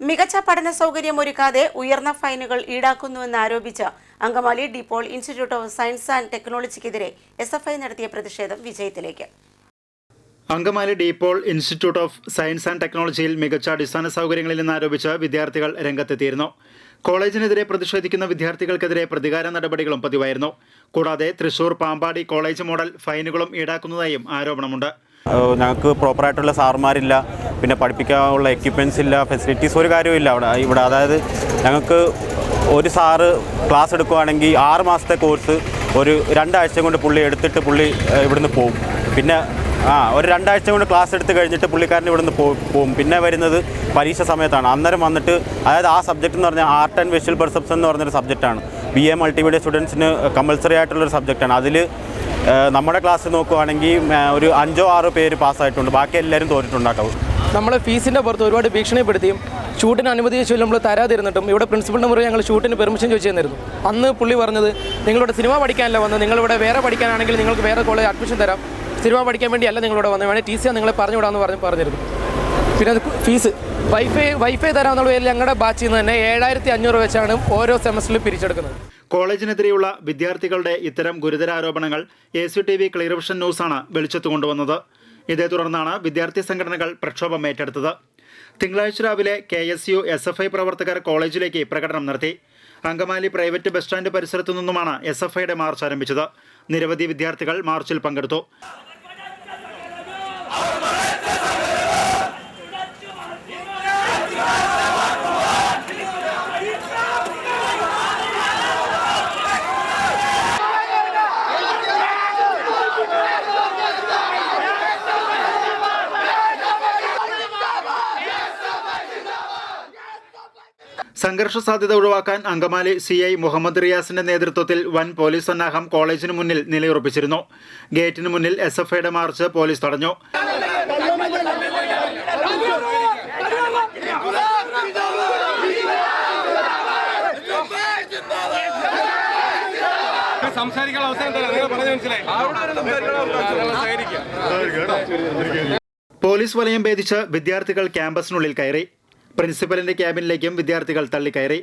മികച്ച പഠന സൗകര്യമൊരുക്കാതെ ഉയർന്ന ഫൈനുകൾ ഈടാക്കുന്നുവെന്നാരോപിച്ച് Angamaly De Paul institute of science and ടെക്നോളജിക്കെതിരെ SFI നടത്തിയ പ്രതിഷേധം വിജയത്തിലേക്ക്. Angamaly De Paul institute of science and ടെക്നോളജിയിൽ മികച്ച അടിസ്ഥാന സൗകര്യങ്ങളിൽ നിന്നാരോപിച്ച് വിദ്യാർത്ഥികൾ രംഗത്തെത്തിയിരുന്നു. കോളേജിനെതിരെ പ്രതിഷേധിക്കുന്ന വിദ്യാർത്ഥികൾക്കെതിരെ പ്രതികാര നടപടികളും പതിവായിരുന്നു. കൂടാതെ തൃശൂർ പാമ്പാടി കോളേജ് മോഡൽ ഫൈനുകളും ഈടാക്കുന്നതായും ആരോപണമുണ്ട്. ഞങ്ങൾക്ക് പ്രോപ്പറായിട്ടുള്ള സാറുമാരില്ല, പിന്നെ പഠിപ്പിക്കാനുള്ള എക്യുപ്മെൻറ്റ്സ് ഇല്ല, ഫെസിലിറ്റീസ് ഒരു കാര്യമില്ല ഇവിടെ. അതായത് ഞങ്ങൾക്ക് ഒരു സാറ് ക്ലാസ് എടുക്കുകയാണെങ്കിൽ 6 മാസത്തെ കോഴ്സ് ഒരു 2 ആഴ്ച കൊണ്ട് പുള്ളി എടുത്തിട്ട് പുള്ളി ഇവിടുന്ന് പോകും. പിന്നെ ഒരു 2 ആഴ്ച കൊണ്ട് ക്ലാസ് എടുത്ത് കഴിഞ്ഞിട്ട് പുള്ളിക്കാരൻ ഇവിടുന്ന് പോകും. പിന്നെ വരുന്നത് പരീക്ഷ സമയത്താണ്. അന്നേരം വന്നിട്ട് അതായത് ആ സബ്ജക്റ്റ് എന്ന് പറഞ്ഞാൽ ആർട്ട് ആൻഡ് വിഷ്വൽ പെർസെപ്ഷൻ എന്ന് പറഞ്ഞൊരു സബ്ജക്റ്റാണ്. BA മൾട്ടിമീഡിയ സ്റ്റുഡൻസിന് കമ്പൾസറി ആയിട്ടുള്ളൊരു സബ്ജക്റ്റാണ്. അതിൽ നമ്മുടെ ക്ലാസ് നോക്കുകയാണെങ്കിൽ ഒരു 5-6 പേര് പാസ്സായിട്ടുണ്ട്, ബാക്കി എല്ലാവരും തോറ്റിട്ടുണ്ടാവും. നമ്മൾ ഫീസിൻ്റെ പുറത്ത് ഒരുപാട് ഭീഷണിപ്പെടുത്തിയും ഷൂട്ടിന് അനുമതി ചോദിച്ചാൽ നമ്മൾ തരാതിരുന്നിട്ടും ഇവിടെ പ്രിൻസിപ്പളിൻ്റെ മുറി ഞങ്ങൾ ഷൂട്ടിന് പെർമിഷൻ ചോദിച്ചു തന്നിരുന്നു. അന്ന് പുള്ളി പറഞ്ഞത് നിങ്ങളുടെ സിനിമ പഠിക്കാനല്ല വന്നത്, നിങ്ങളിവിടെ വേറെ പഠിക്കാനാണെങ്കിൽ നിങ്ങൾക്ക് വേറെ കോളേജ് അഡ്മിഷൻ തരാം, സിനിമ പഠിക്കാൻ വേണ്ടിയല്ല നിങ്ങളിവിടെ വന്നത്, വേണേൽ TC നിങ്ങളെ പറഞ്ഞു വിടാമെന്ന് പറഞ്ഞിരുന്നു. പിന്നെ അത് ഫീസ് വൈഫൈ തരാമെന്നുള്ള പേരിൽ ഞങ്ങളുടെ ബാച്ചിൽ നിന്ന് തന്നെ 7500 വെച്ചാണ് ഓരോ സെമസ്റ്ററിലും പിരിച്ചെടുക്കുന്നത്. കോളേജിനെതിരെയുള്ള വിദ്യാർത്ഥികളുടെ ഇത്തരം ഗുരുതര ആരോപണങ്ങൾ ACTV ക്ലിയർ വിഷൻ ന്യൂസാണ് വെളിച്ചത്ത് കൊണ്ടുവന്നത്. ഇതേ തുടർന്നാണ് വിദ്യാർത്ഥി സംഘടനകൾ പ്രക്ഷോഭം ഏറ്റെടുത്തത്. തിങ്കളാഴ്ച രാവിലെ KSU SFI പ്രവർത്തകർ കോളേജിലേക്ക് പ്രകടനം നടത്തി. അങ്കമാലി പ്രൈവറ്റ് ബസ് സ്റ്റാൻഡ് പരിസരത്തു നിന്നുമാണ് SFIയുടെ മാർച്ച് ആരംഭിച്ചത്. നിരവധി വിദ്യാർത്ഥികൾ മാർച്ചിൽ പങ്കെടുത്തു. സംഘർഷ സാധ്യത ഒഴിവാക്കാൻ അങ്കമാലി CI മുഹമ്മദ് റിയാസിന്റെ നേതൃത്വത്തിൽ വൻ പോലീസ് സന്നാഹം കോളേജിന് മുന്നിൽ നിലയുറപ്പിച്ചിരുന്നു. ഗേറ്റിന് മുന്നിൽ SFIയുടെ മാർച്ച് പോലീസ് തടഞ്ഞു. പോലീസ് വലയം ഭേദിച്ച് വിദ്യാർത്ഥികൾ ക്യാമ്പസിനുള്ളിൽ കയറി. പ്രിൻസിപ്പലിന്റെ ക്യാബിനിലേക്കും വിദ്യാർത്ഥികൾ തള്ളിക്കയറി.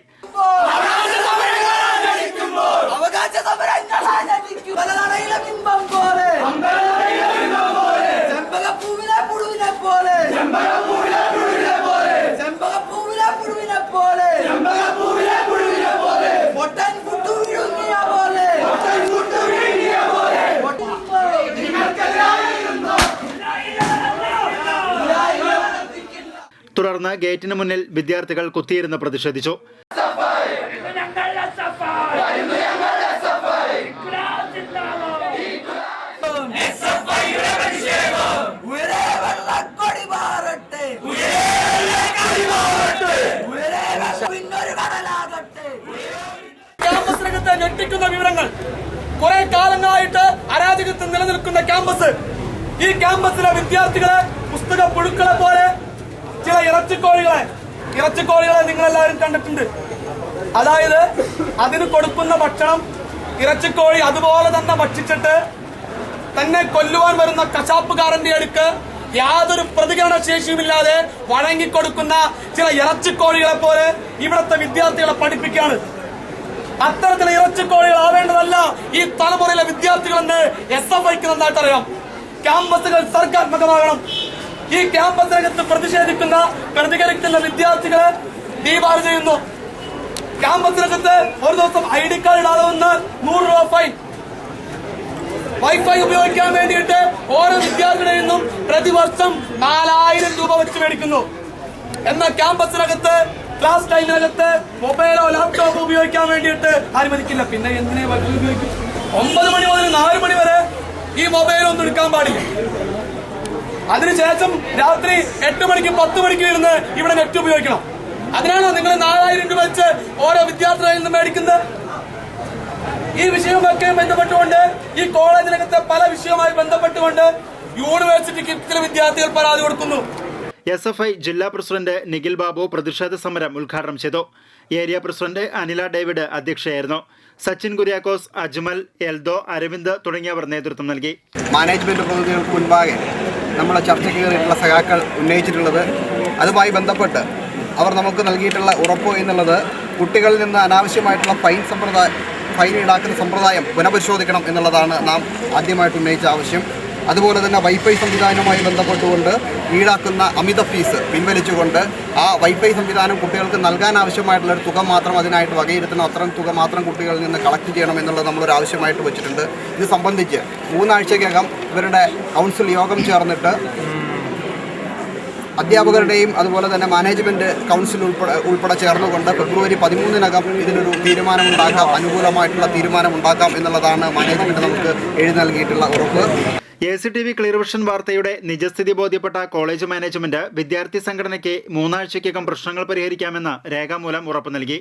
തുടർന്ന് ഗേറ്റിന് മുന്നിൽ വിദ്യാർത്ഥികൾ കുത്തിയിരുന്ന് പ്രതിഷേധിച്ചു. ക്യാമ്പസിനകത്ത് ഞെട്ടിക്കുന്ന വിവരങ്ങൾ. കുറെ കാലങ്ങളായിട്ട് അരാജകത്വം നിലനിൽക്കുന്ന ക്യാമ്പസ്. ഈ ക്യാമ്പസിലെ വിദ്യാർത്ഥികളെ പുസ്തക പുഴുക്കളെ പോലെ ചില ഇറച്ചിക്കോഴികളെ നിങ്ങളെല്ലാവരും കണ്ടിട്ടുണ്ട്. അതായത് അതിന് കൊടുക്കുന്ന ഭക്ഷണം ഇറച്ചിക്കോഴി അതുപോലെ തന്നെ ഭക്ഷിച്ചിട്ട് തന്നെ കൊല്ലുവാൻ വരുന്ന കശാപ്പുകാരന്റെ അടുക്ക് യാതൊരു പ്രതികരണ ശേഷിയുമില്ലാതെ വഴങ്ങിക്കൊടുക്കുന്ന ചില ഇറച്ചിക്കോഴികളെ പോലെ ഇവിടുത്തെ വിദ്യാർത്ഥികളെ പഠിപ്പിക്കുകയാണ്. അത്തരത്തിലുള്ള ഇറച്ചിക്കോഴികളാവേണ്ടതല്ല ഈ തലമുറയിലെ വിദ്യാർത്ഥികളെന്ന് SFIക്ക് നന്നായിട്ടറിയാം. ക്യാമ്പസുകൾ സർഗാത്മകമാകണം. ഈ ക്യാമ്പസിനകത്ത് പ്രതികരിക്കുന്ന വിദ്യാർത്ഥികളെ ഡീബാർ ചെയ്യുന്നു. ക്യാമ്പസിനകത്ത് ഒരു ദിവസം ID കാർഡ് ഇടാതെ വന്ന് 100 രൂപ ഫൈൻ. വൈഫൈ ഉപയോഗിക്കാൻ വേണ്ടിയിട്ട് ഓരോ വിദ്യാർത്ഥികളിൽ നിന്നും പ്രതിവർഷം 4000 രൂപ വെച്ച് മേടിക്കുന്നു. എന്നാൽ ക്യാമ്പസിനകത്ത് ക്ലാസ് ടൈമിനകത്ത് മൊബൈലോ ലാപ്ടോപ്പോ ഉപയോഗിക്കാൻ വേണ്ടിയിട്ട് അനുവദിക്കില്ല. പിന്നെ എന്തിനെ വൈഫൈ ഉപയോഗിക്കും? 9 മണി മുതൽ 4 മണി വരെ ഈ മൊബൈലൊന്നും എടുക്കാൻ പാടില്ല. അതിനുശേഷം രാത്രി 8 മണിക്ക് 10 മണിക്ക് ഇരുന്ന് ഇവിടെ നെറ്റ് ഉപയോഗിക്കണം. അതിനാണോ നിങ്ങൾ 4000 രൂപ വെച്ച് ഓരോ വിദ്യാർത്ഥികളിൽ നിന്ന് മേടിക്കുന്നത്? ഈ വിഷയവുമൊക്കെ ബന്ധപ്പെട്ടുകൊണ്ട് ഈ കോളേജിനകത്തെ പല വിഷയവുമായി ബന്ധപ്പെട്ടുകൊണ്ട് യൂണിവേഴ്സിറ്റിക്ക് ചില വിദ്യാർത്ഥികൾ പരാതി കൊടുക്കുന്നു. SFI ജില്ലാ പ്രസിഡന്റ് നിഖിൽ ബാബു പ്രതിഷേധ സമരം ഉദ്ഘാടനം ചെയ്തു. ഏരിയ പ്രസിഡന്റ് അനില ഡേവിഡ് അധ്യക്ഷയായിരുന്നു. സച്ചിൻ കുര്യാക്കോസ്, അജ്മൽ, എൽദോ, അരവിന്ദ് തുടങ്ങിയവർ നേതൃത്വം നൽകി. മാനേജ്മെന്റ് പ്രതിനിധികൾക്ക് മുൻപാകെ നമ്മളെ ചർച്ചയ്ക്ക് കയറിയിട്ടുള്ള സഖാക്കൾ ഉന്നയിച്ചിട്ടുള്ളത് അതുമായി ബന്ധപ്പെട്ട് അവർ നമുക്ക് നൽകിയിട്ടുള്ള ഉറപ്പ് എന്നുള്ളത് കുട്ടികളിൽ നിന്ന് അനാവശ്യമായിട്ടുള്ള ഫൈൻ ഈടാക്കുന്ന സമ്പ്രദായം പുനഃപരിശോധിക്കണം എന്നുള്ളതാണ് നാം ആദ്യമായിട്ട് ഉന്നയിച്ച ആവശ്യം. അതുപോലെ തന്നെ വൈഫൈ സംവിധാനവുമായി ബന്ധപ്പെട്ടുകൊണ്ട് ഈടാക്കുന്ന അമിത ഫീസ് പിൻവലിച്ചുകൊണ്ട് ആ വൈഫൈ സംവിധാനം കുട്ടികൾക്ക് നൽകാൻ ആവശ്യമായിട്ടുള്ള ഒരു തുക മാത്രം അതിനായിട്ട് വകയിരുത്തണം, അത്തരം തുക മാത്രം കുട്ടികളിൽ നിന്ന് കളക്ട് ചെയ്യണം എന്നുള്ളത് നമ്മളൊരു ആവശ്യമായിട്ട് വെച്ചിട്ടുണ്ട്. ഇത് സംബന്ധിച്ച് 3 ആഴ്ചയ്ക്കകം ഇവരുടെ കൗൺസിൽ യോഗം ചേർന്നിട്ട് അധ്യാപകരുടെയും അതുപോലെ തന്നെ മാനേജ്മെൻറ്റ് കൗൺസിൽ ഉൾപ്പെടെ ചേർന്നുകൊണ്ട് ഫെബ്രുവരി 13-നകം ഇതിനൊരു തീരുമാനമുണ്ടാക്കാം, അനുകൂലമായിട്ടുള്ള തീരുമാനമുണ്ടാക്കാം എന്നുള്ളതാണ് മാനേജ്മെൻറ്റ് നമുക്ക് എഴുതി നൽകിയിട്ടുള്ള ഉറപ്പ്. ACTV ക്ലിയർവിഷൻ വാർത്തയുടെ നിജസ്ഥിതി ബോധ്യപ്പെട്ട കോളേജ് മാനേജ്മെന്റ് വിദ്യാർത്ഥി സംഘടനയ്ക്ക് 3 ആഴ്ചയ്ക്കകം പ്രശ്നങ്ങൾ പരിഹരിക്കാമെന്ന് രേഖാമൂലം ഉറപ്പു നൽകി.